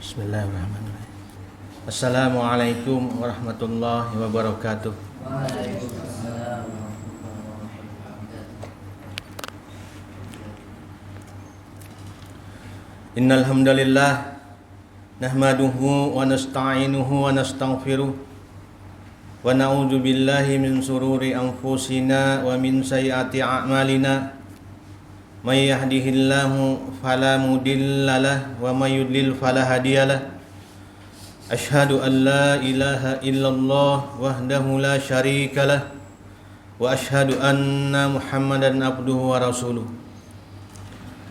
Bismillahirrahmanirrahim. Assalamualaikum warahmatullahi wabarakatuh. Waalaikumsalam warahmatullahi wabarakatuh. Innal hamdalillah nahmaduhu wa nasta'inuhu wa nastaghfiruh wa na'udzu billahi min sururi anfusina wa min sayyiati a'malina. May yahdihillahu fala mudilla lahu wa may yudlil fala hadiyalah. Asyhadu an la ilaha illallah wahdahu la syarika lah wa asyhadu anna Muhammadan abduhu wa rasuluh.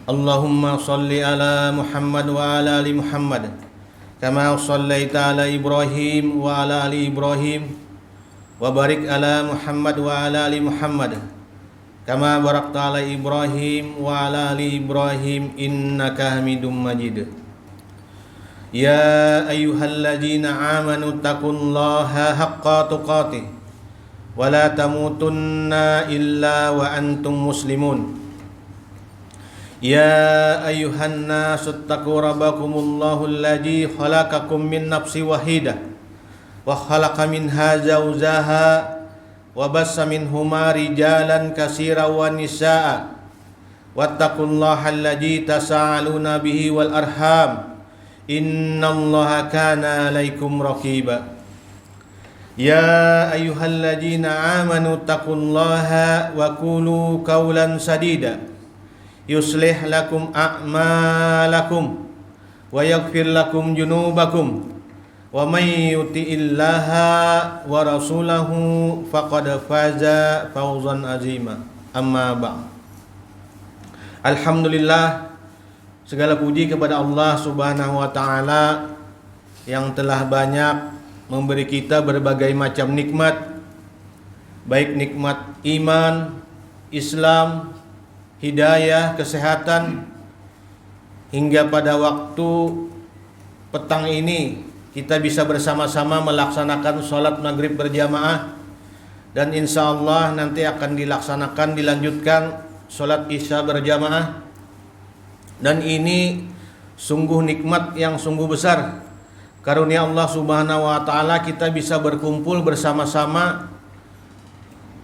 Allahumma salli ala Muhammad wa ala ali Muhammad kama shallaita ala Ibrahim wa ala ali Ibrahim wa barik ala Muhammad wa ala ali Muhammad kama barakta ala Ibrahim wa ala ali Ibrahim innaka Hamidum Majid. Ya ayyuhalladzina amanu taqullaha haqqa tuqatih wa la tamutunna illa wa antum muslimun. Ya ayyuhan nasu taqu rabbakumullahu alladzi khalaqakum min nafsin wahidah wa khalaqa minha zawjaha wa bassa minhuma rijalan katsiran wa nisaa wattaqullaha alladzi tasaaluna bihi wal arham innallaha kana 'alaikum raqiba. Ya ayyuhalladzina amanu taqullaha wa qulu qawlan sadida yuslih lakum a'malakum wa yaghfir lakum junubakum wa may yuti'illaha wa rasulahu faqad faza fawzan azima. Amma ba'd. Alhamdulillah, segala puji kepada Allah Subhanahu wa taala yang telah banyak memberi kita berbagai macam nikmat, baik nikmat iman, Islam, hidayah, kesehatan, hingga pada waktu petang ini kita bisa bersama-sama melaksanakan sholat maghrib berjamaah, dan insya Allah nanti akan dilanjutkan sholat isya berjamaah. Dan ini sungguh nikmat yang sungguh besar, karunia Allah Subhanahu wa taala kita bisa berkumpul bersama-sama.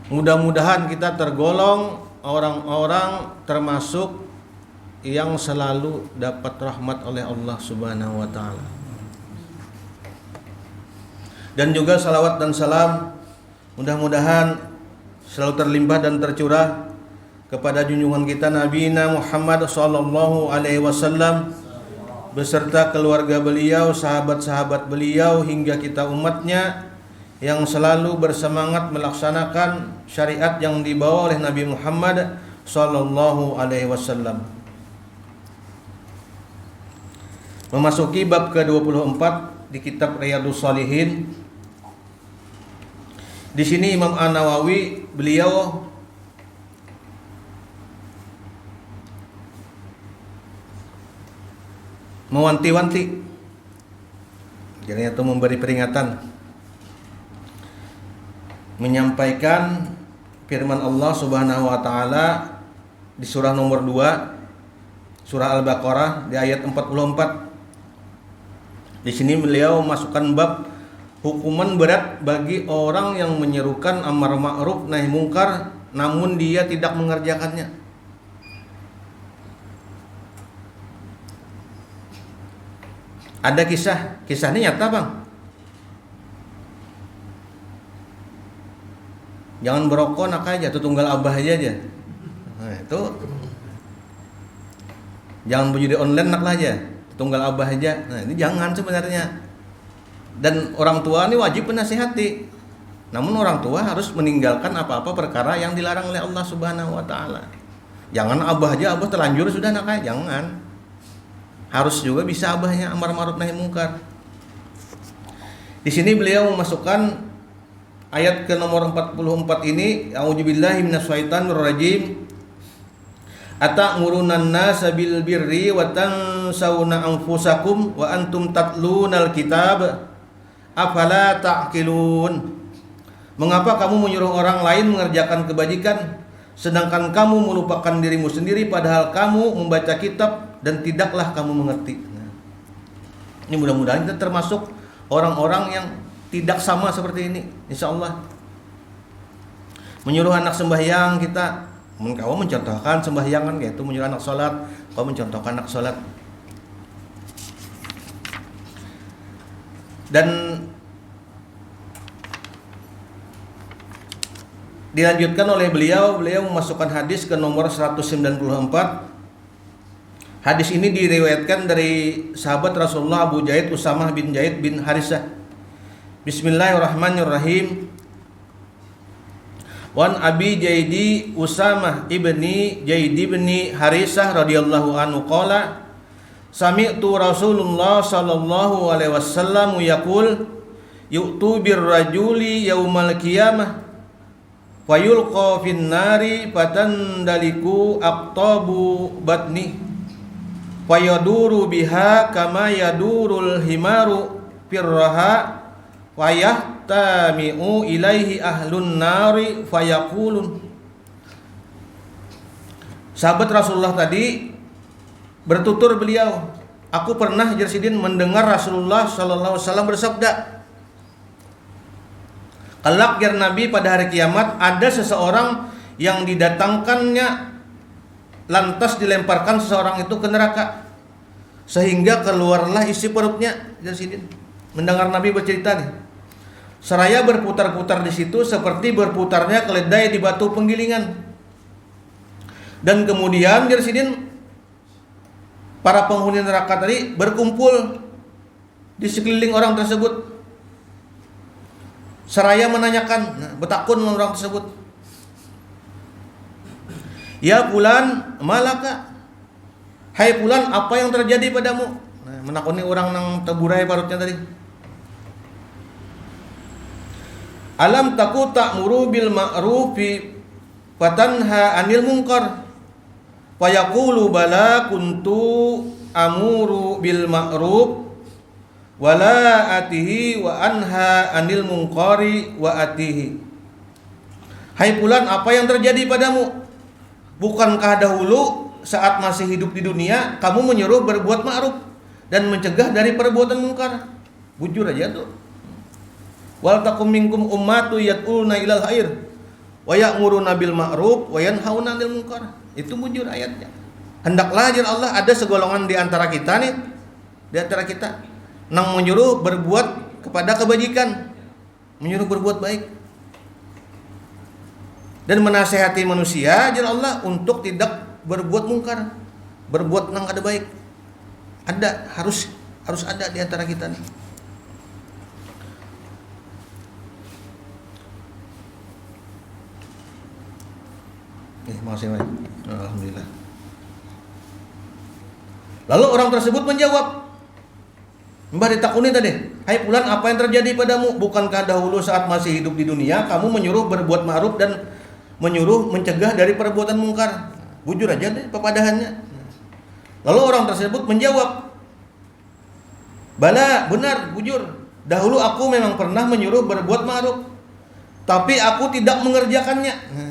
Mudah-mudahan kita tergolong orang-orang termasuk yang selalu dapat rahmat oleh Allah Subhanahu wa taala. Dan juga salawat dan salam mudah-mudahan selalu terlimpah dan tercurah kepada junjungan kita Nabi Muhammad sallallahu alaihi wasallam beserta keluarga beliau, sahabat-sahabat beliau, hingga kita umatnya yang selalu bersemangat melaksanakan syariat yang dibawa oleh Nabi Muhammad sallallahu alaihi wasallam. Memasuki bab ke-24 di kitab Riyadhus Shalihin. Di sini Imam An-Nawawi beliau mewanti-wanti, jadi itu memberi peringatan, menyampaikan firman Allah Subhanahu wa taala di surah nomor 2, surah Al-Baqarah di ayat 44. Di sini beliau masukkan bab hukuman berat bagi orang yang menyerukan amar ma'ruf nahi mungkar namun dia tidak mengerjakannya. Ada kisahnya nyata, Bang. Jangan berokok nak aja, itu tunggal abah aja. Nah, itu jangan berjudi online nak aja, tunggal abah aja. Nah, ini jangan sebenarnya. Dan orang tua ini wajib menasihati. Namun orang tua harus meninggalkan apa-apa perkara yang dilarang oleh Allah Subhanahu wa taala. Jangan abah aja, abah terlanjur sudah nak aja, jangan. Harus juga bisa abahnya amar ma'ruf nahi mungkar. Di sini beliau memasukkan ayat ke nomor 44 ini, a'udzubillahi minasyaitonir rajim. Ata'murunan nasa bil birri wa tansawna anfusakum wa antum tatlunal kitab afala ta'qilun. Mengapa kamu menyuruh orang lain mengerjakan kebajikan sedangkan kamu melupakan dirimu sendiri padahal kamu membaca kitab dan tidaklah kamu mengerti. Ini mudah-mudahan kita termasuk orang-orang yang tidak sama seperti ini, insya Allah. Menyuruh anak sembahyang kita, kau mencontohkan sembahyang kan, yaitu menyuruh anak sholat, kau mencontohkan anak sholat. Dan dilanjutkan oleh beliau memasukkan hadis ke nomor 194. Hadis ini diriwayatkan dari sahabat Rasulullah Abu Jaid Usamah bin Jaid bin Harisah. Bismillahirrahmanirrahim. Wan Abi Jaidi Usamah ibni Jaid ibni Harisah radhiyallahu anhu qala sami'tu Rasulullah sallallahu alaihi wasallam yaqul yu'tu bir rajuli yaumal qiyamah fayulqa fin nari fatandaliku aqtabu batni fayaduru biha kama yadurul himaru firraha fayahtami'u ilaihi ahlun nari fayaqulun. Sahabat Rasulullah tadi bertutur beliau, aku pernah Jersidin mendengar Rasulullah sallallahu alaihi wasallam bersabda, kelak Nabi pada hari kiamat ada seseorang yang didatangkannya lantas dilemparkan seseorang itu ke neraka sehingga keluarlah isi perutnya. Jersidin mendengar Nabi bercerita nih, seraya berputar-putar di situ seperti berputarnya keledai di batu penggilingan. Dan kemudian Jersidin para penghuni neraka tadi berkumpul di sekeliling orang tersebut seraya menanyakan, bertakun orang tersebut, ya fulan malaka, hai fulan apa yang terjadi padamu? Menakuni orang nang teburai parutnya tadi. Alam taku ta'muru bil ma'rufi fatanha 'anil munkar. Fayaqulu bala kuntu amuru bil ma'ruf wala atihi wa anha 'anil munkari wa atihi. Hai fulan, apa yang terjadi padamu? Bukankah dahulu saat masih hidup di dunia kamu menyuruh berbuat ma'ruf dan mencegah dari perbuatan munkar? Bujur aja tuh. Wal takum minkum ummatu yad'una ilal khair wa ya'muruna bil ma'ruf wa yanhauna 'anil munkar. Itu bujur ayatnya. Hendaklah ajar Allah ada segolongan di antara kita nih, di antara kita nang menyuruh berbuat kepada kebajikan, menyuruh berbuat baik, dan menasihati manusia ajar Allah untuk tidak berbuat mungkar, berbuat nang ada baik. Ada, harus ada di antara kita nih. Makasih, alhamdulillah. Lalu orang tersebut menjawab, Mbah ditakuni tadi, hai fulan, apa yang terjadi padamu? Bukankah dahulu saat masih hidup di dunia kamu menyuruh berbuat ma'ruf dan menyuruh mencegah dari perbuatan mungkar? Bujur aja deh pepadahannya. Lalu orang tersebut menjawab, bala, benar, bujur. Dahulu aku memang pernah menyuruh berbuat ma'ruf, tapi aku tidak mengerjakannya.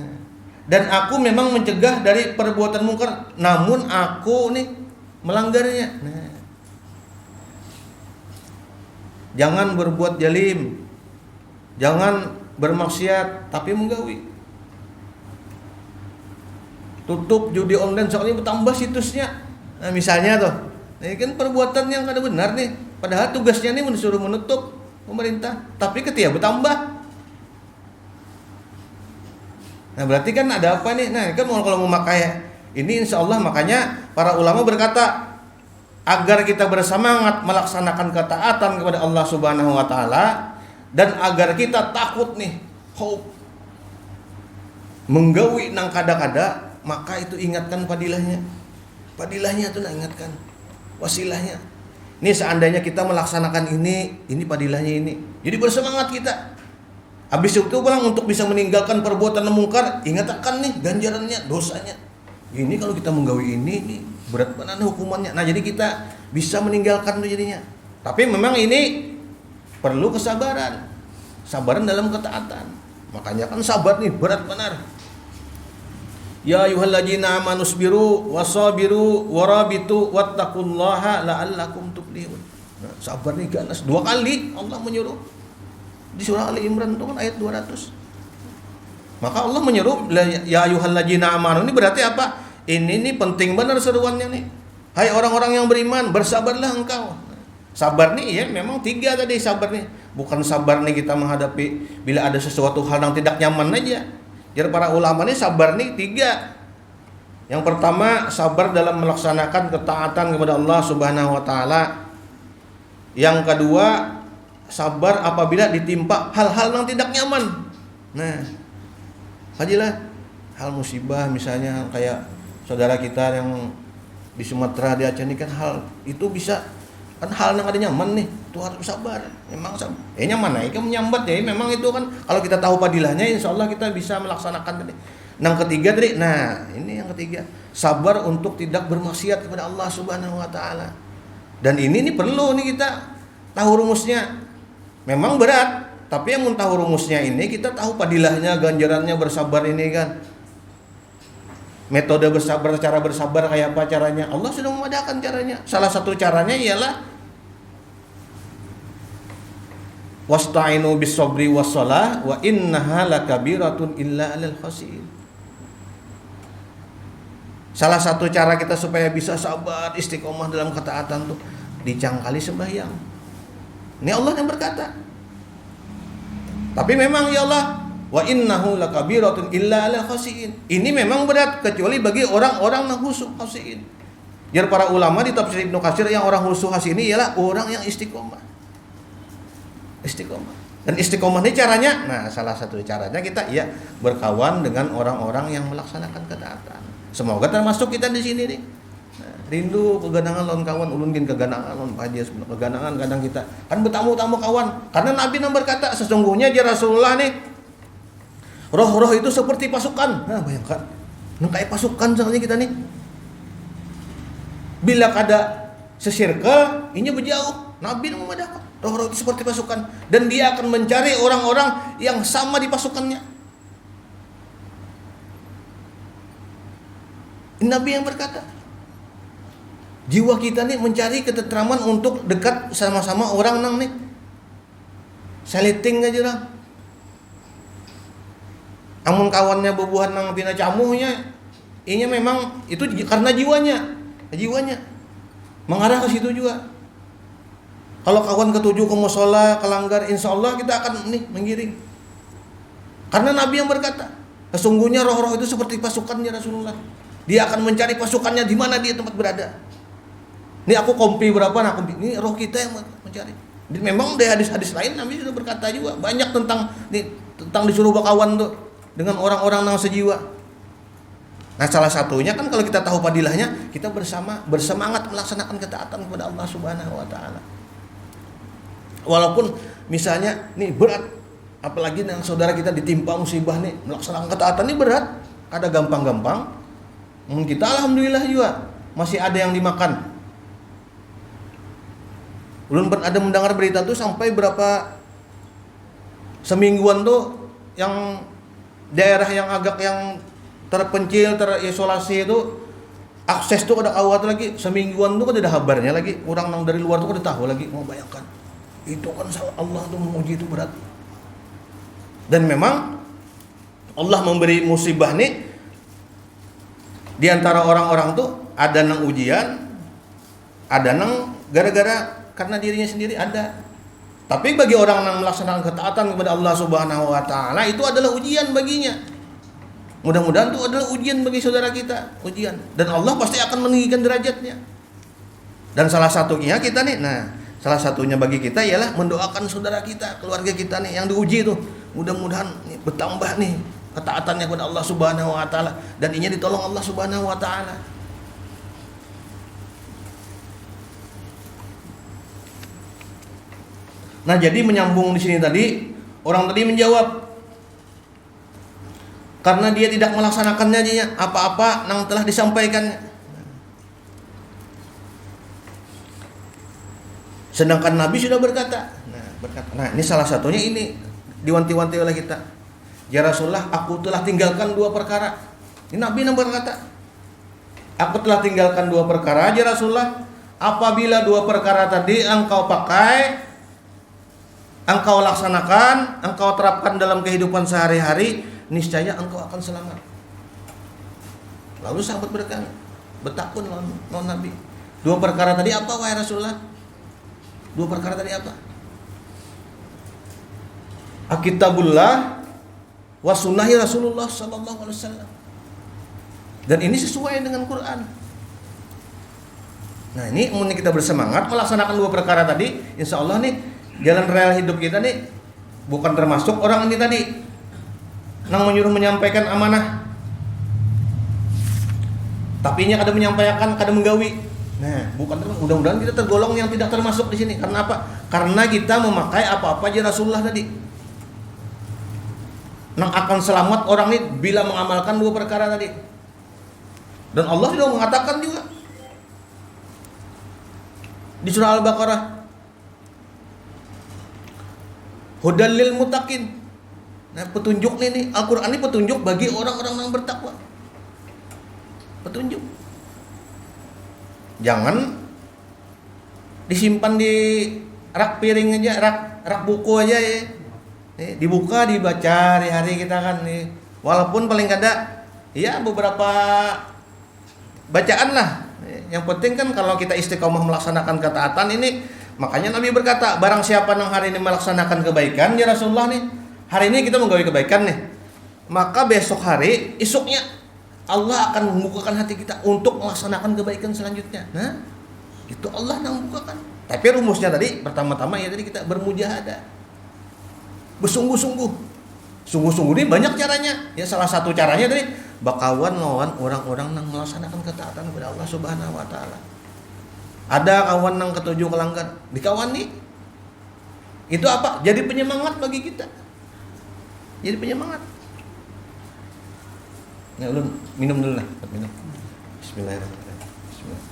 Dan aku memang mencegah dari perbuatan mungkar, namun aku nih melanggarnya. Jangan berbuat jalim, jangan bermaksiat tapi menggawi. Tutup judi online, soalnya bertambah situsnya. Nah, misalnya tuh, ini kan perbuatan yang kada benar nih. Padahal tugasnya nih disuruh menutup pemerintah, tapi ketika bertambah. Nah, berarti kan ada apa nih? Nah, kan kalau memakai ini, insya Allah, makanya para ulama berkata agar kita bersemangat melaksanakan ketaatan kepada Allah Subhanahu wa taala dan agar kita takut nih menggawi nang kada-kada, maka itu ingatkan padilahnya itu ingatkan wasilahnya. Ini seandainya kita melaksanakan ini padilahnya ini. Jadi bersemangat kita. Habis itu pulang untuk bisa meninggalkan perbuatan mungkar, ingatkan nih ganjarannya, dosanya. Ini kalau kita menggawi ini berat banget hukumannya. Nah, jadi kita bisa meninggalkan itu jadinya. Tapi memang ini perlu kesabaran. Sabaran dalam ketaatan. Makanya kan sabar nih berat benar. Ya ayyuhalladzina amanusbiru wasabiru warabitu wattaqullaha la'allakum tuflihun. Nah, sabar nih ganas 2 kali Allah menyuruh. Di surah Ali Imran itu kan ayat 200. Maka Allah menyuruh ya ayyuhalladzina amanu, ini berarti apa? Ini nih penting benar seruannya nih. Hai orang-orang yang beriman, bersabarlah engkau. Sabar nih ya memang 3 tadi sabar nih. Bukan sabar nih kita menghadapi bila ada sesuatu hal yang tidak nyaman aja. Jadi para ulama nih sabar nih 3. Yang pertama, sabar dalam melaksanakan ketaatan kepada Allah Subhanahu wa taala. Yang kedua, sabar apabila ditimpa hal-hal yang tidak nyaman. Nah, hajilah hal musibah misalnya kayak saudara kita yang di Sumatera, di Aceh ini kan hal itu bisa kan hal yang ada nyaman nih, itu harus sabar. Memang sabar. Nyaman aja kan menyambat ya, memang itu kan kalau kita tahu padilahnya insya Allah kita bisa melaksanakan tadi. Yang ketiga tadi, nah ini yang ketiga, sabar untuk tidak bermaksiat kepada Allah Subhanahu wa taala. Dan ini nih perlu nih kita tahu rumusnya. Memang berat, tapi yang mau tahu rumusnya ini kita tahu padilahnya, ganjarannya bersabar ini kan. Metode bersabar, cara bersabar kayak apa caranya? Allah sudah memadakan caranya. Salah satu caranya ialah wasta'inu bis-sabri was-shalah wa innaha lakabiratun illa 'alal khashiyin. Salah satu cara kita supaya bisa sabar, istiqomah dalam ketaatan tuh dicangkali sembahyang. Ini Allah yang berkata. Tapi memang ya Allah, wa innahu lakabiratun illa 'alal khashiyin. Ini memang berat kecuali bagi orang-orang yang khusyuk khashiyin. Jadi para ulama di tafsir Ibnu Katsir yang orang khusyuk khashiyin ini ialah orang yang istiqomah. Istiqomah. Dan istiqomah ini caranya, nah salah satu caranya kita ya berkawan dengan orang-orang yang melaksanakan ketaatan. Semoga termasuk kita di sini nih. Nah, rindu keganangan lawan kawan, ulungin keganangan lawan padia keganangan kadang kita kan bertamu-tamu kawan. Karena Nabi yang berkata sesungguhnya ya Rasulullah nih, roh-roh itu seperti pasukan. Nah bayangkan, kayak pasukan soalnya kita nih. Bila ada sesirkel, ini berjauh. Nabi yang memadakan. Roh-roh itu seperti pasukan dan dia akan mencari orang-orang yang sama di pasukannya. Nabi yang berkata, jiwa kita nih mencari ketentraman untuk dekat sama-sama orang nang nih. Saliting aja lah. Amun kawannya bebuhan nang pina camuhnya, ini memang itu karena jiwanya mengarah ke situ juga. Kalau kawan ketujuh ke musola, kelanggar, insya Allah kita akan nih menggiring. Karena Nabi yang berkata, sesungguhnya roh-roh itu seperti pasukannya Rasulullah. Dia akan mencari pasukannya di mana dia tempat berada. Ini aku kompi berapa, nah kompi. Ini roh kita yang mencari. Jadi memang dari hadis-hadis lain Nabi sudah berkata juga banyak tentang disuruh berkawan tuh dengan orang-orang yang sejiwa. Nah salah satunya kan kalau kita tahu padilahnya, kita bersemangat melaksanakan ketaatan kepada Allah Subhanahu wa taala. Walaupun misalnya nih berat, apalagi yang saudara kita ditimpa musibah nih, melaksanakan ketaatan ini berat, ada gampang-gampang. Kita alhamdulillah juga masih ada yang dimakan. Belum ada mendengar berita tuh sampai berapa semingguan tuh yang daerah yang agak yang terpencil, terisolasi itu akses tuh ada awat lagi semingguan tuh ada kabarnya lagi, orang yang dari luar tuh ada tahu lagi. Mau bayangkan itu kan Allah tuh menguji itu berat. Dan memang Allah memberi musibah nih di antara orang-orang tuh ada nang ujian, ada nang gara-gara karena dirinya sendiri ada. Tapi bagi orang yang melaksanakan ketaatan kepada Allah Subhanahu wa taala itu adalah ujian baginya. Mudah-mudahan itu adalah ujian bagi saudara kita, ujian. Dan Allah pasti akan meninggikan derajatnya. Dan salah satunya kita nih, salah satunya bagi kita ialah mendoakan saudara kita, keluarga kita nih yang diuji itu. Mudah-mudahan nih, bertambah nih ketaatannya kepada Allah Subhanahu wa taala dan ini ditolong Allah Subhanahu wa taala. Nah, jadi menyambung di sini tadi, orang tadi menjawab karena dia tidak melaksanakannya apa-apa yang telah disampaikannya. Sedangkan Nabi sudah berkata. Nah, ini salah satunya ini diwanti-wanti oleh kita. Ya Rasulullah, aku telah tinggalkan 2 perkara. Ini Nabi yang berkata, aku telah tinggalkan 2 perkara, ya Rasulullah. apabila dua perkara tadi engkau pakai, engkau laksanakan, engkau terapkan dalam kehidupan sehari-hari, niscaya engkau akan selamat. Lalu sahabat bertakun lawan Nabi, dua perkara tadi apa wahai Rasulullah? Dua perkara tadi apa? Kitabullah wa sunnahi Rasulullah sallallahu alaihi wasallam. Dan ini sesuai dengan Quran. Nah, ini mau kita bersemangat melaksanakan dua perkara tadi, insya Allah nih jalan rel hidup kita nih bukan termasuk orang ini tadi nang menyuruh menyampaikan amanah, tapi nya kada menyampaikan, kada menggawi. Nah, bukan, mudah-mudahan kita tergolong yang tidak termasuk di sini. Karena apa? Karena kita memakai apa-apa aja Rasulullah tadi. Nang akan selamat orang ini bila mengamalkan dua perkara tadi. Dan Allah sudah mengatakan juga di surah Al-Baqarah, hudal lil muttaqin. Nah, petunjuk ini Al-Qur'an ini petunjuk bagi orang-orang yang bertakwa. Petunjuk. Jangan disimpan di rak piring aja, rak buku aja ya. Dibuka, dibaca hari-hari kita kan nih. Walaupun paling kada ya beberapa bacaan lah. Yang penting kan kalau kita istiqomah melaksanakan ketaatan ini, makanya Nabi berkata, barang siapa yang hari ini melaksanakan kebaikan ya Rasulullah nih, hari ini kita menggawe kebaikan nih, maka besok hari, esoknya Allah akan membukakan hati kita untuk melaksanakan kebaikan selanjutnya. Nah, itu Allah yang membukakan. Tapi rumusnya tadi, pertama-tama ya tadi kita bermujahadah, bersungguh-sungguh. Sungguh-sungguh ini banyak caranya. Ya salah satu caranya tadi bakawan lawan orang-orang yang melaksanakan ketaatan kepada Allah Subhanahu wa taala. Ada kawan yang ketujuh kelanggar, dikawan nih. Itu apa? Jadi penyemangat bagi kita. Jadi penyemangat. Nah, ulun minum dulu lah, minum. Bismillahirrahmanirrahim. Bismillah.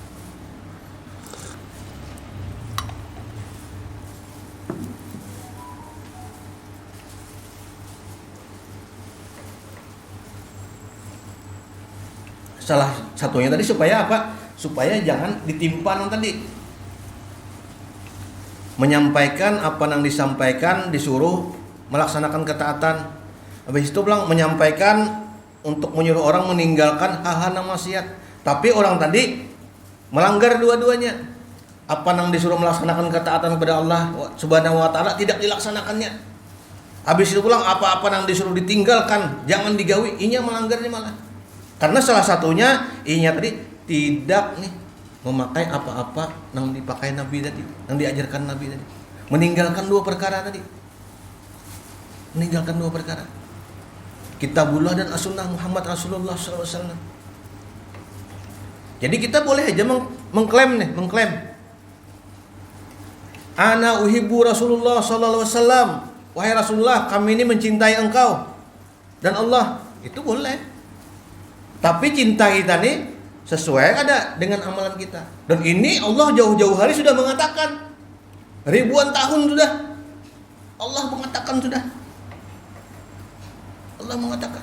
Salah satunya tadi supaya apa? Supaya jangan ditimpa yang tadi. Menyampaikan apa yang disampaikan, disuruh melaksanakan ketaatan. Habis itu pulang menyampaikan untuk menyuruh orang meninggalkan hal-hal yang maksiat. Tapi orang tadi melanggar dua-duanya. Apa yang disuruh melaksanakan ketaatan kepada Allah Subhanahu wa taala tidak dilaksanakannya. Habis itu pulang apa-apa yang disuruh ditinggalkan, jangan digawi, inya melanggarnya malah. Karena salah satunya inya tadi tidak nih memakai apa-apa yang dipakai Nabi tadi, yang diajarkan Nabi tadi. Meninggalkan dua perkara tadi. Meninggalkan dua perkara. Kitabullah dan as-sunnah Muhammad Rasulullah SAW. Jadi kita boleh aja mengklaim. Ana uhibbu Rasulullah SAW. Wahai Rasulullah, kami ini mencintai engkau dan Allah. Itu boleh. Tapi cinta kita nih sesuai ada dengan amalan kita. Dan ini Allah jauh-jauh hari sudah mengatakan. Ribuan tahun sudah. Allah mengatakan sudah. Allah mengatakan.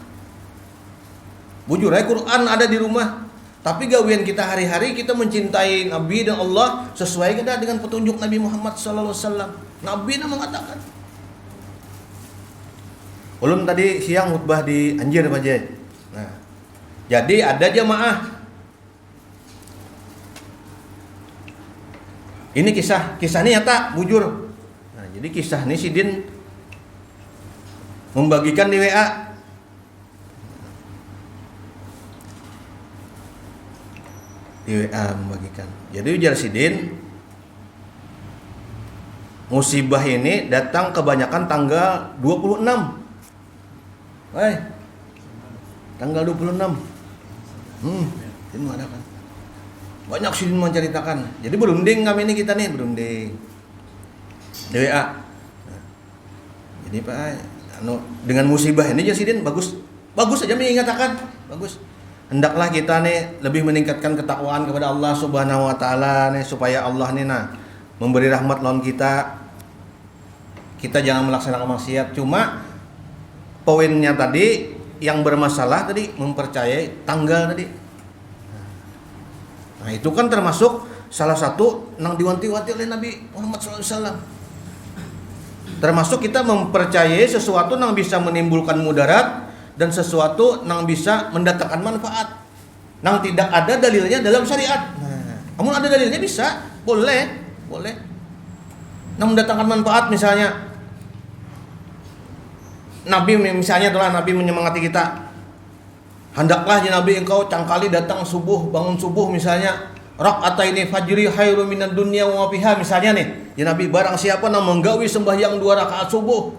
Bujur aja Quran ada di rumah. Tapi gawian kita hari-hari kita mencintai Nabi dan Allah sesuai kita dengan petunjuk Nabi Muhammad SAW. Nabi yang mengatakan. Ulun tadi siang khutbah di Anjir Pak Jai. Nah, jadi ada jamaah. Ini kisah ini nyata, bujur. Nah, jadi kisah ini si Din membagikan di WA. Di WA membagikan. Jadi ujar si Din, musibah ini datang kebanyakan tanggal 26. Tanggal 26. Ini ada kan. Banyak sih menceritakan. Jadi berunding kami ini kita nih berunding. Di WA. Nah, jadi Pak, dengan musibah ini Jasidin bagus saja mengatakan, bagus. Hendaklah kita nih lebih meningkatkan ketakwaan kepada Allah Subhanahu wa taala nih supaya Allah nih memberi rahmat lawan kita. Kita jangan melaksanakan maksiat. Cuma poinnya tadi yang bermasalah tadi mempercayai tanggal tadi. Nah, itu kan termasuk salah satu nang diwanti-wanti oleh Nabi Muhammad SAW. Termasuk kita mempercayai sesuatu yang bisa menimbulkan mudarat dan sesuatu yang bisa mendatangkan manfaat. Yang tidak ada dalilnya dalam syariat. Nah, namun ada dalilnya bisa, boleh. Yang mendatangkan manfaat misalnya Nabi misalnya telah Nabi menyemangati kita. Hendaklah ya Nabi engkau cangkali datang subuh, bangun subuh misalnya. Rak'ataini fajri khairum minad dunya wa ma fiha misalnya nih. Ya Nabi, barang siapa yang menggawi sembahyang 2 rakaat subuh,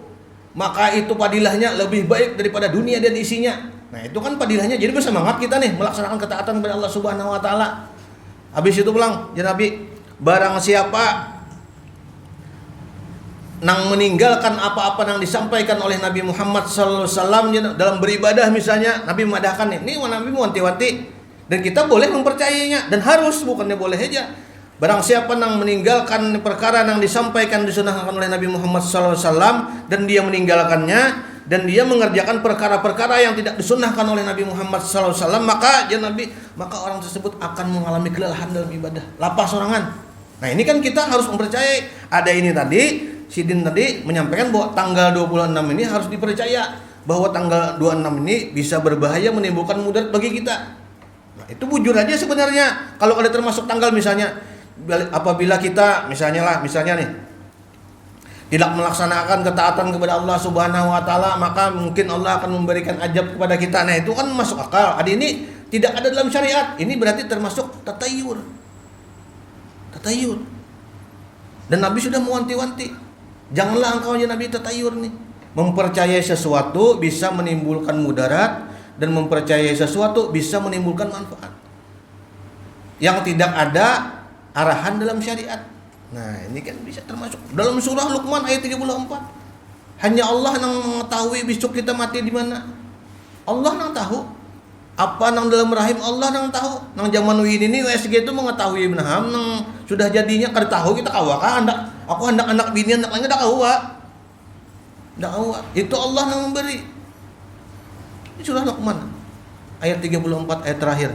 maka itu padilahnya lebih baik daripada dunia dan isinya. Nah, itu kan padilahnya. Jadi bersemangat kita nih melaksanakan ketaatan kepada Allah Subhanahu wa taala. Habis itu pulang, ya Nabi, barang siapa nang meninggalkan apa-apa yang disampaikan oleh Nabi Muhammad sallallahu alaihi wasallam dalam beribadah misalnya, Nabi memadahkan ini Nabi mewanti-wanti dan kita boleh mempercayainya dan harus, bukannya boleh aja. Barang siapa yang meninggalkan perkara yang disampaikan disunahkan oleh Nabi Muhammad sallallahu alaihi wasallam dan dia meninggalkannya dan dia mengerjakan perkara-perkara yang tidak disunahkan oleh Nabi Muhammad sallallahu alaihi wasallam, maka orang tersebut akan mengalami kelelahan dalam ibadah, lapas sorangan. Nah, ini kan kita harus mempercayai. Ada ini tadi Sidin tadi menyampaikan bahwa tanggal 26 ini harus dipercaya bahwa tanggal 26 ini bisa berbahaya, menimbulkan mudarat bagi kita. Nah, itu bujur aja sebenarnya. Kalau ada termasuk tanggal misalnya apabila kita misalnya nih tidak melaksanakan ketaatan kepada Allah Subhanahu wa taala, maka mungkin Allah akan memberikan ajab kepada kita. Nah, itu kan masuk akal. Ada ini tidak ada dalam syariat. Ini berarti termasuk tatayur. Dan Nabi sudah mewanti-wanti. Janganlah engkau ya Nabi tatayur nih. Mempercayai sesuatu bisa menimbulkan mudarat dan mempercayai sesuatu bisa menimbulkan manfaat. Yang tidak ada arahan dalam syariat. Nah, ini kan bisa termasuk dalam surah Luqman ayat 34. Hanya Allah yang mengetahui besok kita mati di mana. Allah yang tahu. Apa nang dalam rahim Allah nang tahu. Nang zaman ini USG itu mengetahui benaham nang sudah jadinya kada tahu kita kawaka aku hendak anak bini anak lainnya dak kawa. Itu Allah nang memberi. Ini surah Luqman ayat 34 ayat terakhir.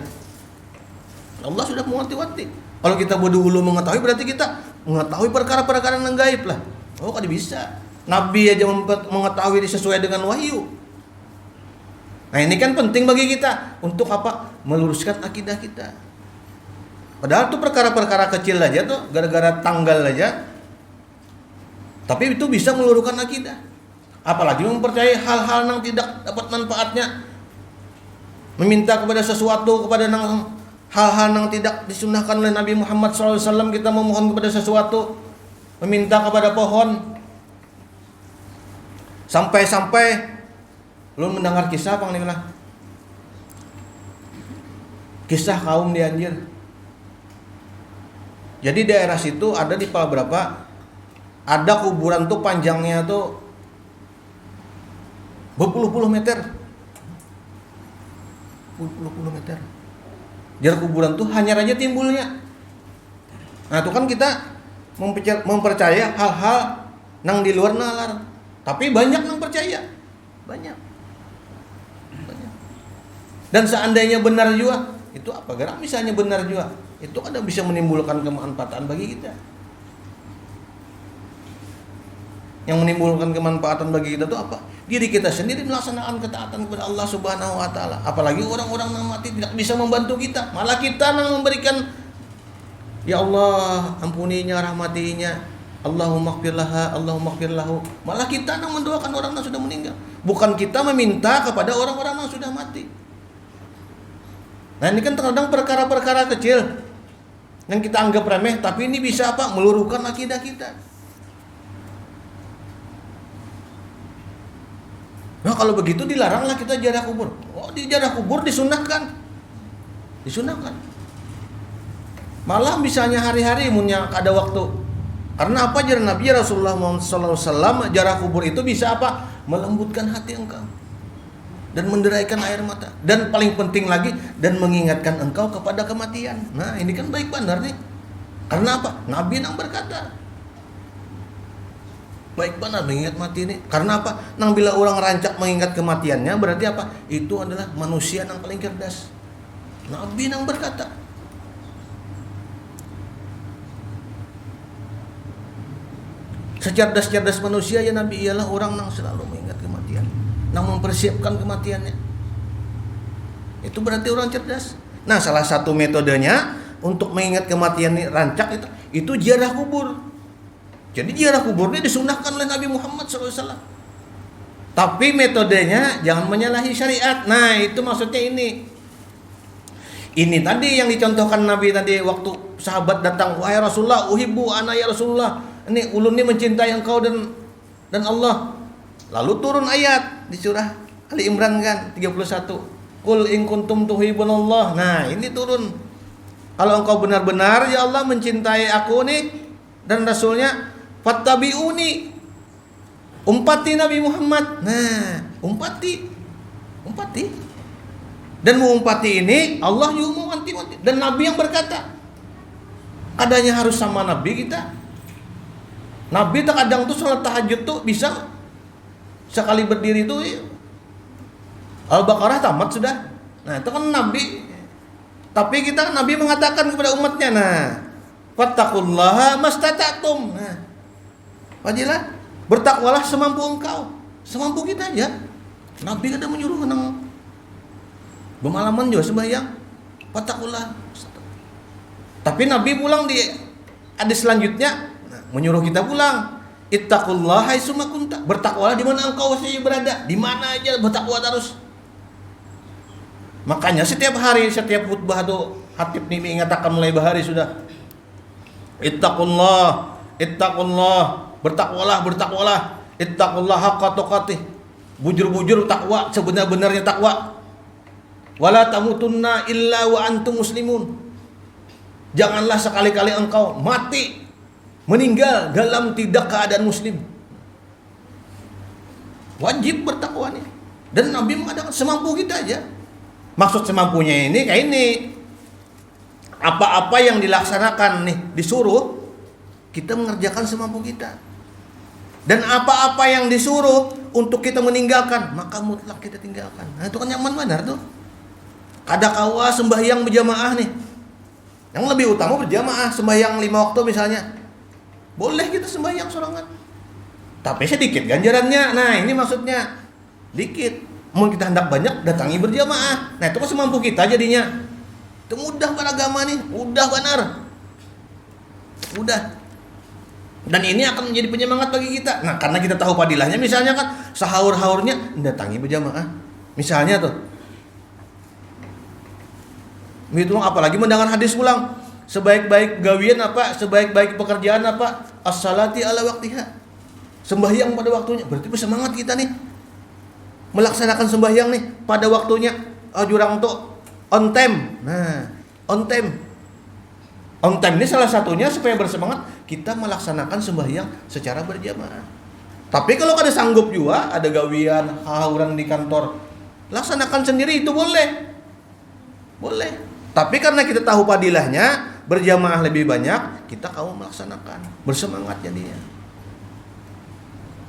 Allah sudah mewanti-wanti. Kalau kita bodoh mengetahui berarti kita mengetahui perkara-perkara yang gaib lah. Oh, kada bisa. Nabi aja mengetahui sesuai dengan wahyu. Nah, ini kan penting bagi kita untuk apa? Meluruskan akidah kita. Padahal itu perkara-perkara kecil aja tuh, gara-gara tanggal aja. Tapi itu bisa meluruskan akidah. Apalagi mempercayai hal-hal yang tidak dapat manfaatnya. Meminta kepada sesuatu, kepada hal-hal yang tidak disunahkan oleh Nabi Muhammad SAW, kita memohon kepada sesuatu. Meminta kepada pohon. Sampai-sampai lu mendengar kisah apa nih lah? Kisah kaum di Anjir. Jadi daerah situ ada di Palaberapa, ada kuburan tuh panjangnya tuh berpuluh-puluh meter. Berpuluh-puluh meter. Jarak kuburan tuh hanya aja timbulnya. Nah, itu kan kita mempercaya hal-hal yang di luar nalar. Tapi banyak yang percaya. Banyak. Dan seandainya benar juga, itu apa gerak misalnya benar juga, itu ada bisa menimbulkan kemanfaatan bagi kita. Yang menimbulkan kemanfaatan bagi kita itu apa? Diri kita sendiri melaksanakan ketaatan kepada Allah Subhanahu wa taala. Apalagi orang-orang yang mati tidak bisa membantu kita, malah kita yang memberikan, ya Allah ampuninya, rahmatinya, Allahumma ighfirlaha, Allahumma ighfirlahu. Malah kita yang mendoakan orang yang sudah meninggal. Bukan kita meminta kepada orang-orang yang sudah mati. Nah, ini kan terkadang perkara-perkara kecil yang kita anggap remeh, tapi ini bisa apa? Meluruhkan akidah kita. Nah, kalau begitu dilaranglah kita ziarah kubur. Oh, di ziarah kubur disunahkan. Malah misalnya hari-hari punya ada waktu. Karena apa? Ajaran Nabi Rasulullah SAW, ziarah kubur itu bisa apa? Melembutkan hati engkau dan menderaikan air mata, dan paling penting lagi, dan mengingatkan engkau kepada kematian. Nah, ini kan baik benar nih. Karena apa? Nabi yang berkata baik benar mengingat mati ini. Karena apa? Nang bila orang rancak mengingat kematiannya, berarti apa? Itu adalah manusia yang paling cerdas. Nabi yang berkata. Secerdas-cerdas manusia ya Nabi ialah orang yang selalu mengingat kematian, yang mempersiapkan kematiannya. Itu berarti orang cerdas. Nah, salah satu metodenya untuk mengingat kematian rancak itu ziarah kubur. Jadi ziarah kubur ini disunahkan oleh Nabi Muhammad SAW. Tapi metodenya jangan menyalahi syariat. Nah, itu maksudnya ini. Ini tadi yang dicontohkan Nabi tadi waktu sahabat datang, wahai Rasulullah, uhibbu ana ya Rasulullah. Ini ulun ini mencintai engkau dan Allah. Lalu turun ayat di surah Ali Imran kan 31. Qul in kuntum tuhibbunallah. Nah, ini turun. Kalau engkau benar-benar ya Allah mencintai aku nih dan Rasulnya, fattabi'uni. Umpati Nabi Muhammad. Nah, umpati. Dan mengumpati ini Allah juga mau wanti. Dan Nabi yang berkata, adanya harus sama Nabi kita. Nabi terkadang tuh sholat tahajud tuh bisa sekali berdiri tuh Al-Baqarah tamat sudah. Nah, itu kan Nabi. Tapi kita Nabi mengatakan kepada umatnya, nah, fattaqullaha mastata'tum. Nah, wajilah bertakwalah semampu engkau, semampu kita aja. Nabi kada menyuruh nang bermalaman juga sembahyang. Fattaqullah. Tapi Nabi pulang di hadis selanjutnya menyuruh kita pulang. Ittaqullaha haitsuma kunta. Bertakwalah di mana engkau saja berada, di mana aja bertakwa terus. Makanya setiap hari, setiap khutbah tuh khatib nih mengatakan mulai bahari sudah. Ittaqullah, bertakwalah. Ittaqullah haqqa tuqatih. Bujur-bujur takwa, sebenar-benarnya takwa. Wala tamutunna illa wa antum muslimun. Janganlah sekali-kali engkau mati, meninggal dalam tidak keadaan muslim. Wajib bertakwa nih. Dan Nabi mengatakan semampu kita aja. Maksud semampunya ini kayak ini. Apa-apa yang dilaksanakan nih disuruh, kita mengerjakan semampu kita. Dan apa-apa yang disuruh untuk kita meninggalkan, maka mutlak kita tinggalkan. Nah, itu kan yang benar tuh. Kada kawa sembahyang berjamaah nih. Yang lebih utama berjamaah, sembahyang 5 waktu misalnya. Boleh kita sembahyang sorangan. Tapi sedikit ganjarannya. Nah, ini maksudnya dikit. Mau kita hendak banyak, datangi berjamaah. Nah, itu kan semampu kita jadinya. Itu mudah beragama nih, mudah benar. Mudah. Dan ini akan menjadi penyemangat bagi kita. Nah, karena kita tahu padilahnya, misalnya kan sahur-sahurnya datangi berjamaah. Misalnya tuh. Begitu apalagi mendengar hadis pulang. Sebaik-baik gawian apa? Sebaik-baik pekerjaan apa? As-salati ala waktiha. Sembahyang pada waktunya. Berarti bersemangat kita nih. Melaksanakan sembahyang nih pada waktunya. Jurang tuh on time. Nah, on time. On time ini salah satunya supaya bersemangat kita melaksanakan sembahyang secara berjamaah. Tapi kalau kada sanggup juga, ada gawian, hauran di kantor, laksanakan sendiri itu boleh. Boleh. Tapi karena kita tahu padilahnya, berjamaah lebih banyak, kita kau melaksanakan. Bersemangat jadinya.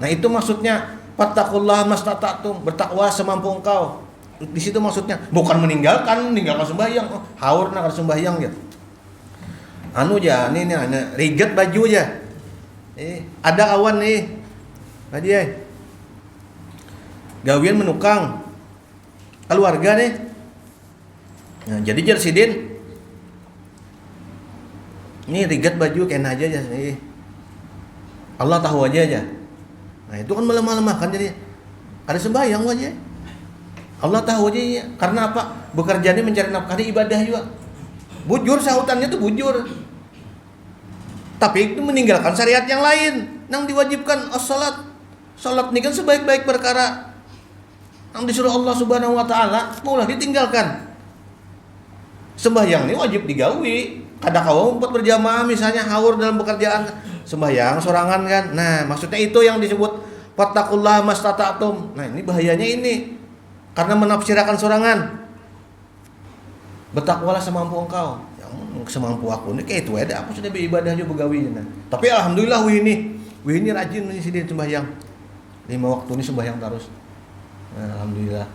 Nah, itu maksudnya fattaqullaha mastata'tum, bertakwa semampu engkau. Di situ maksudnya bukan meninggalkan sembahyang. Haur nak sembahyang ya. Ini riget baju aja. Ada kawan nih. Tadi gawian menukang keluarga nih. Nah, jadi jersidin. Ini riget baju kena aja nih. Allah tahu aja. Nah, itu kan malam-malam kan jadi ada sembahyang aja. Allah tahu aja ya. Karena apa? Bekerjanya mencari nafkah di ibadah juga. Bujur sahutannya tuh bujur. Tapi itu meninggalkan syariat yang lain yang diwajibkan as-salat. Salat ini kan sebaik-baik perkara yang disuruh Allah Subhanahu wa taala, maulah ditinggalkan. Sembahyang ini wajib digawi. Kada kau umpet berjamaah misalnya haur dalam pekerjaan, sembahyang sorangan kan. Nah, maksudnya itu yang disebut fattaqullaha mastata'tum. Nah, ini bahayanya ini. Karena menafsirkan sorangan. Bertakwalah semampu engkau. Yang semampu aku ini kayak itu ada aku sudah beribadah juga begawinya. Nah. Tapi alhamdulillah wih ini rajin nih sini sembahyang. 5 waktu ini sembahyang terus. Nah, alhamdulillah.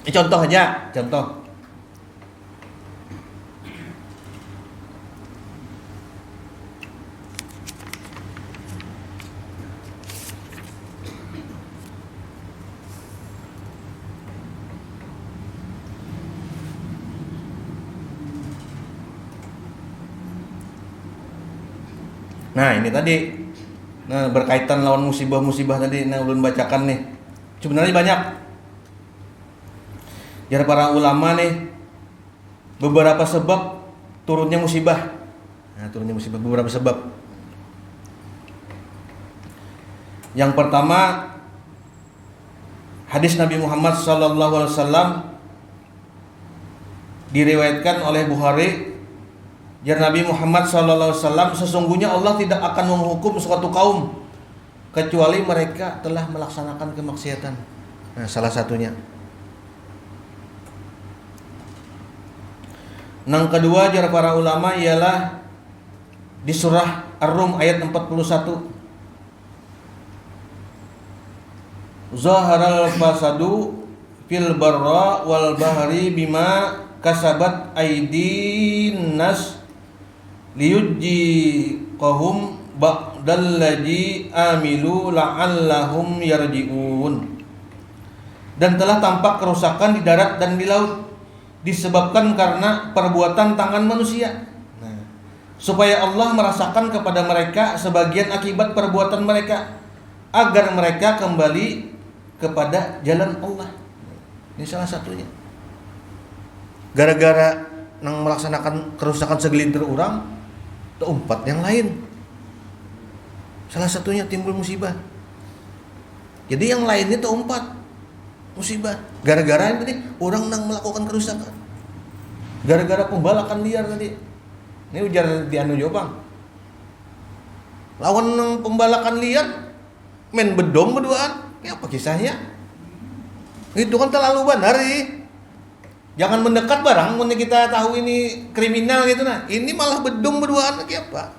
Contoh aja, contoh. Nah, ini tadi berkaitan lawan musibah-musibah tadi yang ulun bacakan nih. Sebenarnya banyak. Jar para ulama nih beberapa sebab turunnya musibah. Nah, turunnya musibah beberapa sebab. Yang pertama, hadis Nabi Muhammad SAW diriwayatkan oleh Bukhari. Jar Nabi Muhammad SAW, sesungguhnya Allah tidak akan menghukum suatu kaum kecuali mereka telah melaksanakan kemaksiatan. Nah, salah satunya. Yang kedua, jar para ulama ialah di surah Ar-Rum ayat 41. Zaharal fasadu fil barra wal bahri bima kasabat aydin nas liyujziqahum ba'dallazi amilu la'allahum yarji'un. Dan telah tampak kerusakan di darat dan di laut disebabkan karena perbuatan tangan manusia. Nah, supaya Allah merasakan kepada mereka sebagian akibat perbuatan mereka agar mereka kembali kepada jalan Allah. Ini salah satunya. Gara-gara nang melaksanakan kerusakan segelintir orang, keempat yang lain. Salah satunya timbul musibah. Jadi yang lainnya keempat musibah. Gara-gara ini tadi orang nang melakukan kerusakan. Gara-gara pembalakan liar tadi. Ini ujar di anu Jopang. Lawan nang pembalakan liar main bedom berduaan. Ya apa kisahnya? Itu kan terlalu benar sih. Jangan mendekat barang, mun kita tahu ini kriminal gitu nah. Ini malah bedom berduaan lagi apa?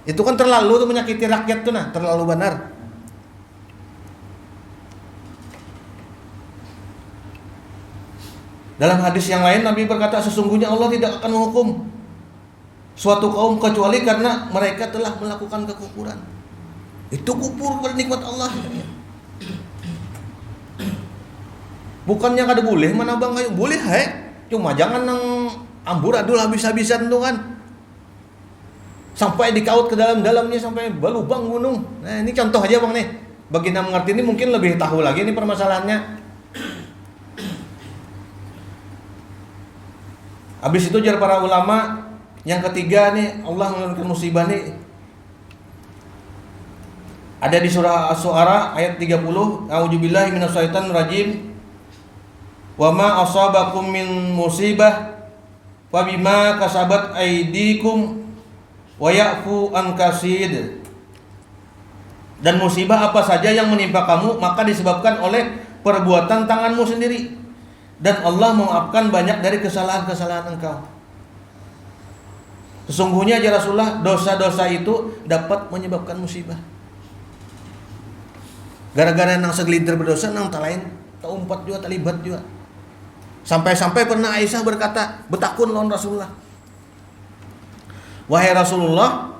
Itu kan terlalu tuh menyakiti rakyat tuh nah, terlalu benar. Dalam hadis yang lain Nabi berkata, sesungguhnya Allah tidak akan menghukum suatu kaum kecuali karena mereka telah melakukan kekufuran. Itu kufur kepada nikmat Allah. Bukannya kada boleh mana bang ayo boleh cuma jangan nang amburadul habis-habisan tuh kan. Sampai dikaut ke dalam-dalamnya sampai balubang gunung. Nah, ini contoh aja Bang nih. Bagi yang mengerti ini mungkin lebih tahu lagi nih permasalahannya. Habis itu jar para ulama, yang ketiga nih Allah menurunkan musibah nih. Ada di surah Asy-Syu'ara ayat 30, A'udzubillahi minasyaitonir rajim. Wa ma asabakum min musibah fa bima kasabat aydikum wa ya'fu an kasid. Dan musibah apa saja yang menimpa kamu maka disebabkan oleh perbuatan tanganmu sendiri, dan Allah memaafkan banyak dari kesalahan-kesalahan engkau. Sesungguhnya ya Rasulullah, dosa-dosa itu dapat menyebabkan musibah. Gara-gara nang segelintir berdosa nang talain taumpat juga talibat juga. Sampai-sampai pernah Aisyah berkata, betakun lawan Rasulullah. Wahai Rasulullah,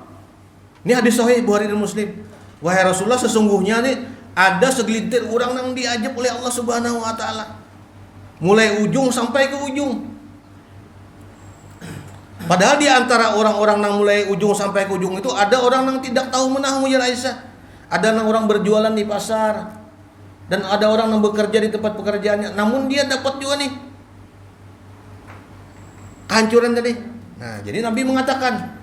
ini hadis sahih Bukhari dan Muslim. Wahai Rasulullah, sesungguhnya nih ada segelintir orang yang diajab oleh Allah Subhanahu wa taala. Mulai ujung sampai ke ujung. Padahal di antara orang-orang yang mulai ujung sampai ke ujung itu ada orang yang tidak tahu menahu ya Aisyah. Ada orang berjualan di pasar dan ada orang yang bekerja di tempat pekerjaannya. Namun dia dapat juga nih kehancuran tadi. Nah, jadi Nabi mengatakan,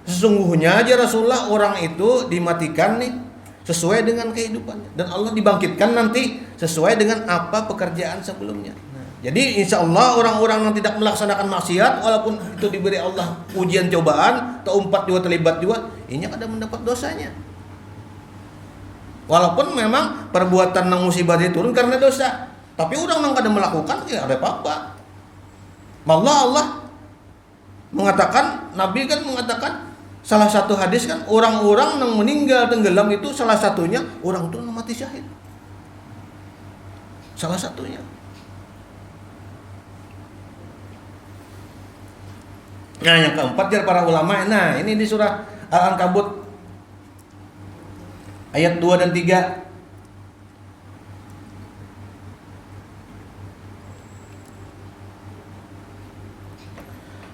sesungguhnya aja Rasulullah orang itu dimatikan nih sesuai dengan kehidupannya, dan Allah dibangkitkan nanti sesuai dengan apa pekerjaan sebelumnya. Nah, jadi insya Allah orang-orang yang tidak melaksanakan maksiat walaupun itu diberi Allah ujian cobaan, keempat juga terlibat juga, ini kada mendapat dosanya. Walaupun memang perbuatan yang musibah itu turun karena dosa, tapi orang yang kada melakukan ya ada apa-apa. Malah Allah mengatakan, Nabi kan mengatakan salah satu hadis kan, orang-orang yang meninggal tenggelam itu salah satunya orang itu mati syahid. Salah satunya. Nah, yang keempat jar para ulama. Nah, ini di surah Al-Ankabut ayat 2 dan 3.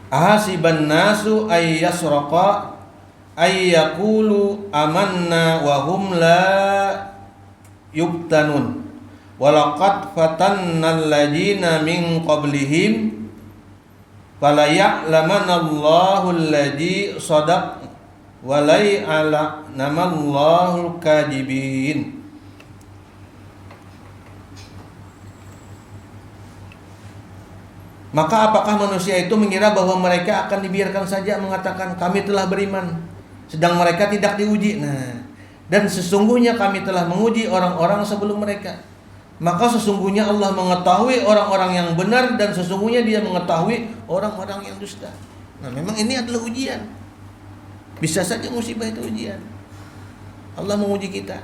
Ahasiban nasu ay yasraqa ayyaqulu amanna wa hum la yubtanun walaqad fatannal ladzina min qablihim fala ya'lamanallahu alladzi shadaq wa la ya'lamanallahu al-kadhibin. Maka apakah manusia itu mengira bahwa mereka akan dibiarkan saja mengatakan kami telah beriman, sedang mereka tidak diuji? Nah, dan sesungguhnya kami telah menguji orang-orang sebelum mereka. Maka sesungguhnya Allah mengetahui orang-orang yang benar dan sesungguhnya Dia mengetahui orang-orang yang dusta. Nah, memang ini adalah ujian. Bisa saja musibah itu ujian. Allah menguji kita.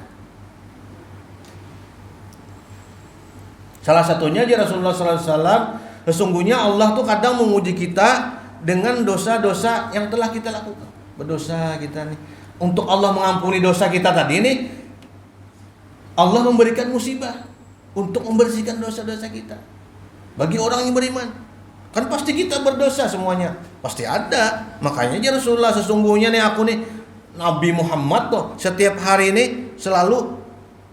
Salah satunya di Rasulullah SAW. Sesungguhnya Allah tuh kadang menguji kita dengan dosa-dosa yang telah kita lakukan. Berdosa kita nih. Untuk Allah mengampuni dosa kita tadi nih, Allah memberikan musibah untuk membersihkan dosa-dosa kita. Bagi orang yang beriman, kan pasti kita berdosa semuanya. Pasti ada. Makanya aja Rasulullah sesungguhnya nih aku nih Nabi Muhammad tuh setiap hari ini selalu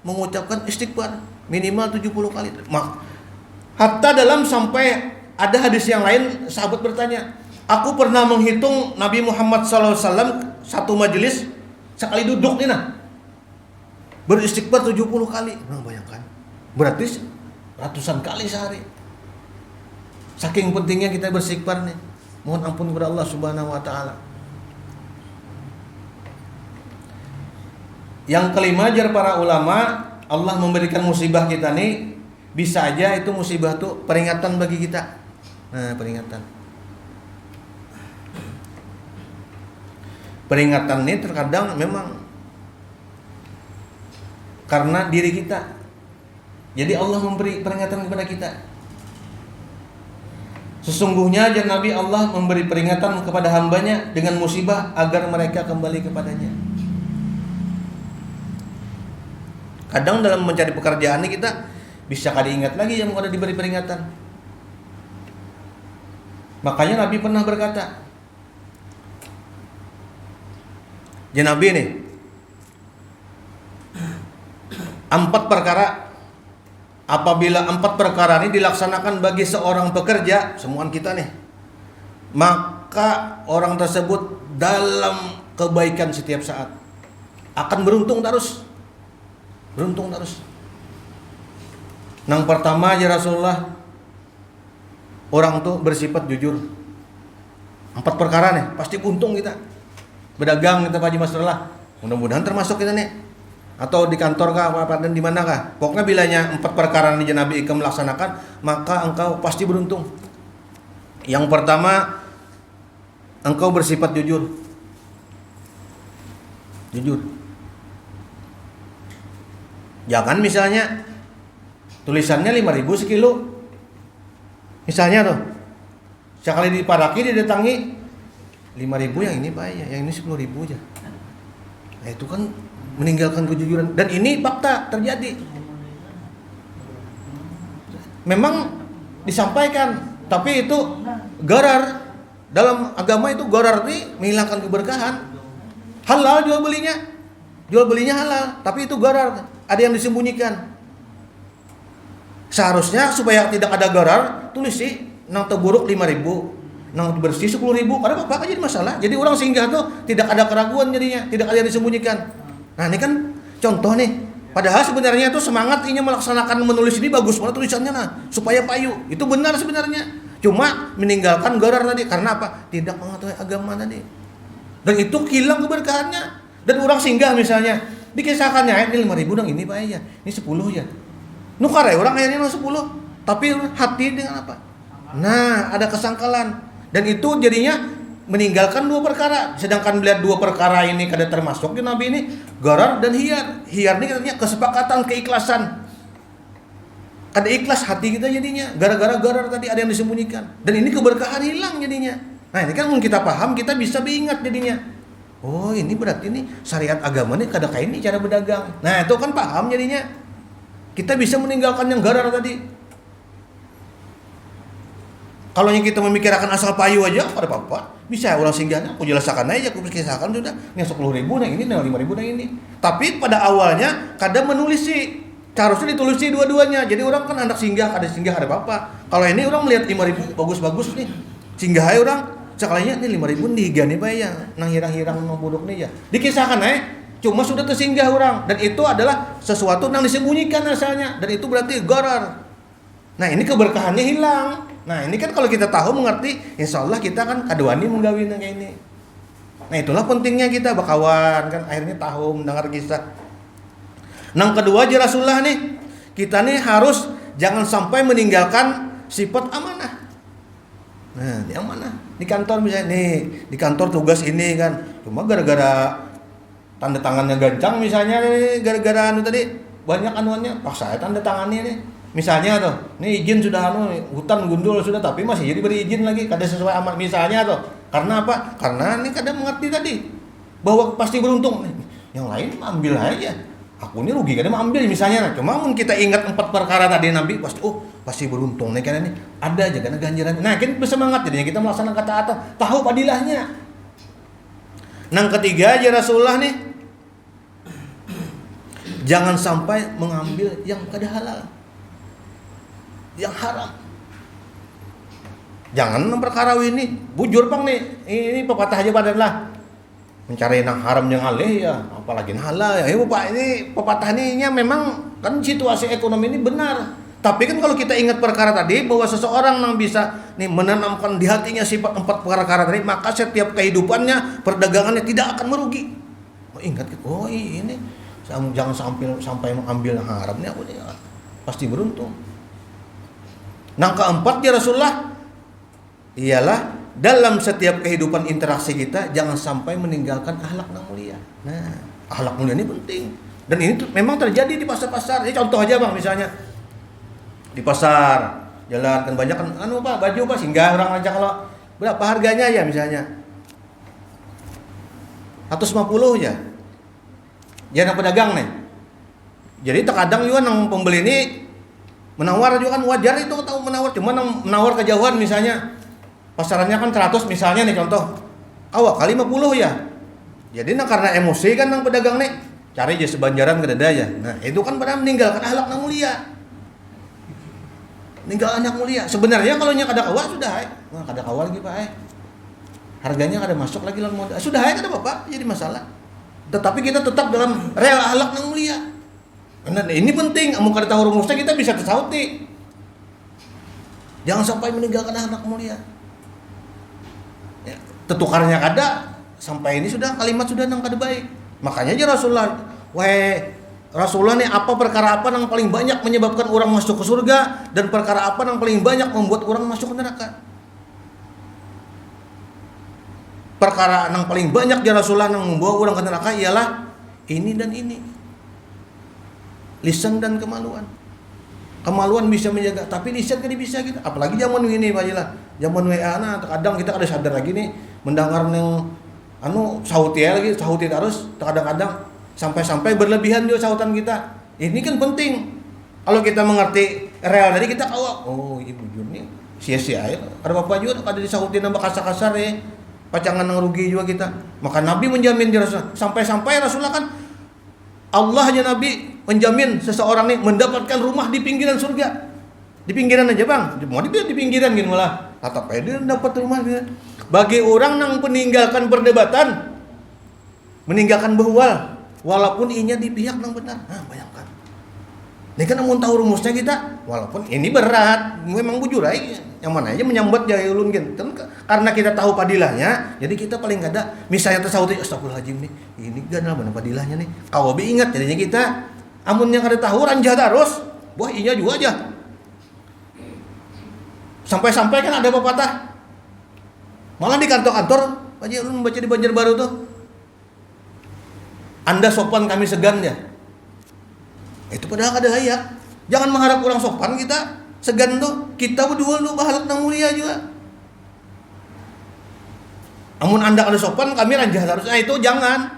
mengucapkan istighfar minimal 70 kali. Hatta dalam sampai ada hadis yang lain sahabat bertanya, aku pernah menghitung Nabi Muhammad SAW satu majelis sekali duduk nih nah beristighfar 70 kali. Nah, bayangkan, berarti ratusan kali sehari. Saking pentingnya kita beristighfar nih. Mohon ampun kepada Allah Subhanahu wa taala. Yang kelima, jar para ulama, Allah memberikan musibah kita nih, bisa aja itu musibah tuh peringatan bagi kita. Nah, peringatan. Peringatan ini terkadang memang karena diri kita. Jadi Allah memberi peringatan kepada kita. Sesungguhnya aja Nabi Allah memberi peringatan kepada hambanya dengan musibah agar mereka kembali kepadanya. Kadang dalam mencari pekerjaan ini kita bisa kali ingat lagi yang ada diberi peringatan. Makanya Nabi pernah berkata, ya Nabi nih, 4 perkara, apabila 4 perkara ini dilaksanakan bagi seorang pekerja, semuaan kita nih, maka orang tersebut dalam kebaikan setiap saat, akan beruntung terus. Beruntung terus. Yang pertama ya Rasulullah, orang tuh bersifat jujur. 4 perkara nih, pasti untung kita. Berdagang kita Pak Haji Masrullah, mudah-mudahan termasuk kita nih. Atau di kantor kah, apa dan di mana kah. Pokoknya bilanya 4 perkara ini Nabi Ika melaksanakan, maka engkau pasti beruntung. Yang pertama, engkau bersifat jujur. Jujur. Jangan misalnya tulisannya 5.000 sekilo. Misalnya tuh, sekali diparaki didatangi 5.000 yang ini Pak ya, yang ini 10.000 aja. Nah, itu kan meninggalkan kejujuran, dan ini fakta terjadi. Memang disampaikan, tapi itu gharar. Dalam agama itu gharar ini menghilangkan keberkahan. Halal jual belinya halal, tapi itu gharar, ada yang disembunyikan. Seharusnya supaya tidak ada gharar, tulis sih nang teburuk 5.000, nang bersih 10.000, karena apa jadi masalah. Jadi orang singgah tuh tidak ada keraguan jadinya, tidak ada yang disembunyikan. Nah, ini kan contoh nih. Padahal sebenarnya itu semangat ini melaksanakan menulis ini bagus banget tulisannya nah, supaya payu. Itu benar sebenarnya. Cuma meninggalkan gharar tadi karena apa? Tidak mengetahui agama tadi. Dan itu hilang keberkahannya. Dan orang singgah misalnya, dikisahkannya ini 5.000 dong ini Pak ya. Ini 10 ya. Nukare orang akhirnya 10, tapi hati dengan apa? Nah, ada kesangkalan. Dan itu jadinya meninggalkan 2 perkara. Sedangkan melihat 2 perkara ini kada termasuk di Nabi ini, gharar dan hiyar. Hiyar ini katanya kesepakatan, keikhlasan. Kada ikhlas hati kita jadinya, gara-gara gharar tadi ada yang disembunyikan. Dan ini keberkahan hilang jadinya. Nah, ini kan mun kita paham, kita bisa ingat jadinya. Oh, ini berarti ini syariat agama ini kada kayak ini cara berdagang. Nah, itu kan paham jadinya. Kita bisa meninggalkan yang gharar tadi. Kalau yang kita memikirkan asal payu aja, ada apa-apa. Bisa orang singgahnya, aku jelaskan aja, aku kisahkan sudah. Ini 10.000, nah ini, nah 5.000, nah ini. Tapi pada awalnya kadang menulis sih, harusnya ditulis sih dua-duanya. Jadi orang kan anak singgah, ada apa-apa. Kalau ini orang melihat 5.000 bagus-bagus nih, singgah aja orang. Sekalinya ini 5.000 nih Pak ya, nang hirang-hirang membuduk nih ya. Dikisahkan cuma sudah tersinggah orang, dan itu adalah sesuatu yang disembunyikan asalnya, dan itu berarti gharar. Nah ini keberkahannya hilang. Nah ini kan kalau kita tahu mengerti, insya Allah kita kan kadwani menggawin kayak ini. Nah itulah pentingnya kita berkawan kan, akhirnya tahu mendengar kisah. Yang kedua aja Rasulullah nih, kita nih harus jangan sampai meninggalkan sifat amanah. Nah ini amanah di kantor misalnya nih, di kantor tugas ini kan, cuma gara-gara tanda tangannya gancang misalnya nih, gara-gara anu tadi banyak anuannya, paksa tanda tangannya nih. Misalnya tuh, nih izin sudah hutan gundul sudah, tapi masih jadi beri izin lagi, kada sesuai amat misalnya tuh. Karena apa? Karena ini kada mengerti tadi bahwa pasti beruntung. Yang lain ambil aja. Aku ini rugi kada ambil misalnya. Cuma mun kita ingat 4 perkara tadi Nabi pasti beruntung nih karena ini ada aja karena ganjaran. Nah, kita bersemangat jadinya kita melaksanakan ketaatan, tahu padilahnya. Yang ketiga aja Rasulullah nih, jangan sampai mengambil yang kada halal, yang haram. Jangan perkara ini bujur Bang nih. Ini pepatah aja badan lah. Mencari yang haram yang alih ya, apalagi yang halal ya. Bapak ini pepatah ininya memang kan situasi ekonomi ini benar. Tapi kan kalau kita ingat perkara tadi bahwa seseorang yang bisa nih menanamkan di hatinya sifat 4 perkara tadi, maka setiap kehidupannya, perdagangannya tidak akan merugi. Ingat ini jangan sampai mengambil yang haramnya aku nih pasti beruntung. Yang keempat ya Rasulullah ialah dalam setiap kehidupan interaksi kita jangan sampai meninggalkan akhlak yang mulia. Nah, akhlak mulia ini penting. Dan ini memang terjadi di pasar-pasar. Ini contoh aja Bang, misalnya di pasar jalan kan banyak kan baju singgah orang aja, kalau berapa harganya ya misalnya 150 ya. Jangan pedagang nih. Jadi terkadang juga nang pembeli ini menawar juga kan wajar itu tahu menawar, cuma menawar kejauhan misalnya pasarannya kan 100 misalnya nih contoh, awak kali 50 ya. Jadi karena emosi kan nang pedagang nih cari aja sebanjaran ke dada ya. Nah itu kan pada meninggalkan akhlak yang mulia, meninggalkan akhlak mulia. Sebenarnya kalau nya kada kawal sudah nah kada kawal lagi Pak harganya kada masuk lagi lawan modal sudah kada apa-apa jadi masalah. Tetapi kita tetap dalam real akhlak yang mulia. Karena ini penting, amun kada tahu rumusnya kita bisa tersauti. Jangan sampai meninggalkan akhlak mulia. Ya, tetukarnya kada sampai ini sudah kalimat sudah nang kada baik. Makanya aja Rasulullah nih apa perkara apa yang paling banyak menyebabkan orang masuk ke surga dan perkara apa yang paling banyak membuat orang masuk ke neraka. Perkara yang paling banyak ya Rasulullah yang membawa orang ke neraka ialah ini dan ini. Lisan dan kemaluan. Kemaluan bisa menjaga, tapi lisan kan bisa kita. Apalagi zaman ini Pak Jila. Zaman WA kadang kita kada sadar lagi nih mendengar yang sauti lagi, sauti terus kadang-kadang sampai berlebihan juga sautan kita. Ini kan penting. Kalau kita mengerti real tadi kita ibu jujur nih sia-sia ya. Ada apa juga kada disautin nambah kasar-kasar ya. Pacangan yang rugi juga kita. Maka Nabi menjamin dia Rasulullah. Sampai Rasulullah kan Allah aja Nabi menjamin seseorang nih mendapatkan rumah di pinggiran surga. Di pinggiran aja Bang. Mau di pinggiran gitu malah. Tatap aja dia dapat rumah gitu. Bagi orang yang meninggalkan perdebatan, meninggalkan bahwal, walaupun inya di pihak yang benar. Nah, bayangkan. Ini kan mau tahu rumusnya kita, walaupun ini berat, memang bujur aja. Yang mana aja menyambat jaya ulun gitu. Karena kita tahu padilahnya, jadi kita paling kada misalnya tersauti astagfirullahaladzim nih, ini ganal mana padilahnya nih. Kau lebih ingat jadinya kita amun yang kada tahu ranjah terus, wah iya juga aja. Sampai-sampai kan ada pepatah. Malah di kantor-kantor, aja ulun baca di Banjarbaru tuh. Anda sopan kami segan ya. Itu padahal kada layak. Jangan mengharap orang sopan kita segan tuh. Kita berdua lu bahalak nang mulia juga. Amun Anda kada sopan kami ranjah harus. Itu jangan.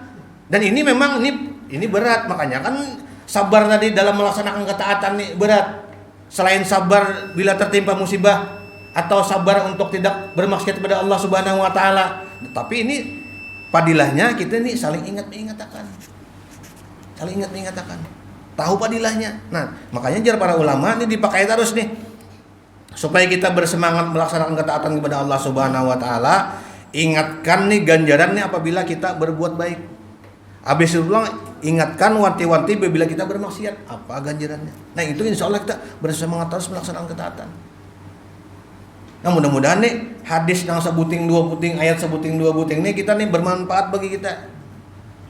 Dan ini memang ini berat, makanya kan sabar tadi dalam melaksanakan ketaatan nih berat. Selain sabar bila tertimpa musibah, atau sabar untuk tidak bermaksiat kepada Allah Subhanahu wa taala. Tapi ini padilahnya kita nih saling ingat-ingatakan. Saling ingat-ingatakan. Tahu padilahnya. Nah, makanya jar para ulama ini dipakai terus nih. Supaya kita bersemangat melaksanakan ketaatan kepada Allah Subhanahu wa taala, ingatkan nih ganjarannya apabila kita berbuat baik. Habis itu ingatkan wanti-wanti bila kita bermaksiat, apa ganjarannya. Nah, itu insya Allah kita bersemangat terus melaksanakan ketaatan. Nah, mudah-mudahan nih hadis yang sebuting dua puting, ayat sebuting dua puting nih kita nih bermanfaat bagi kita.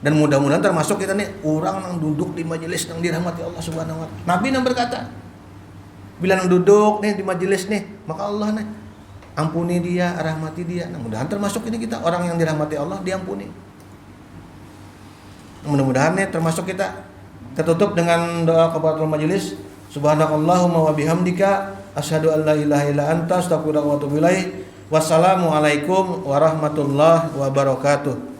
Dan mudah-mudahan termasuk kita nih orang yang duduk di majelis yang dirahmati Allah Subhanahu wa taala. Nabi yang berkata, bila yang duduk nih di majelis nih, maka Allah nih ampuni dia, rahmati dia. Nah, mudah-mudahan termasuk ini kita orang yang dirahmati Allah diampuni. Mudah-mudahan nih termasuk kita. Kita tutup dengan doa kafaratul majelis. Subhanakallahumma wa bihamdika asyhadu an la ilaha illa anta astaghfiruka wa atubu ilaik. Wassalamualaikum warahmatullahi wabarakatuh.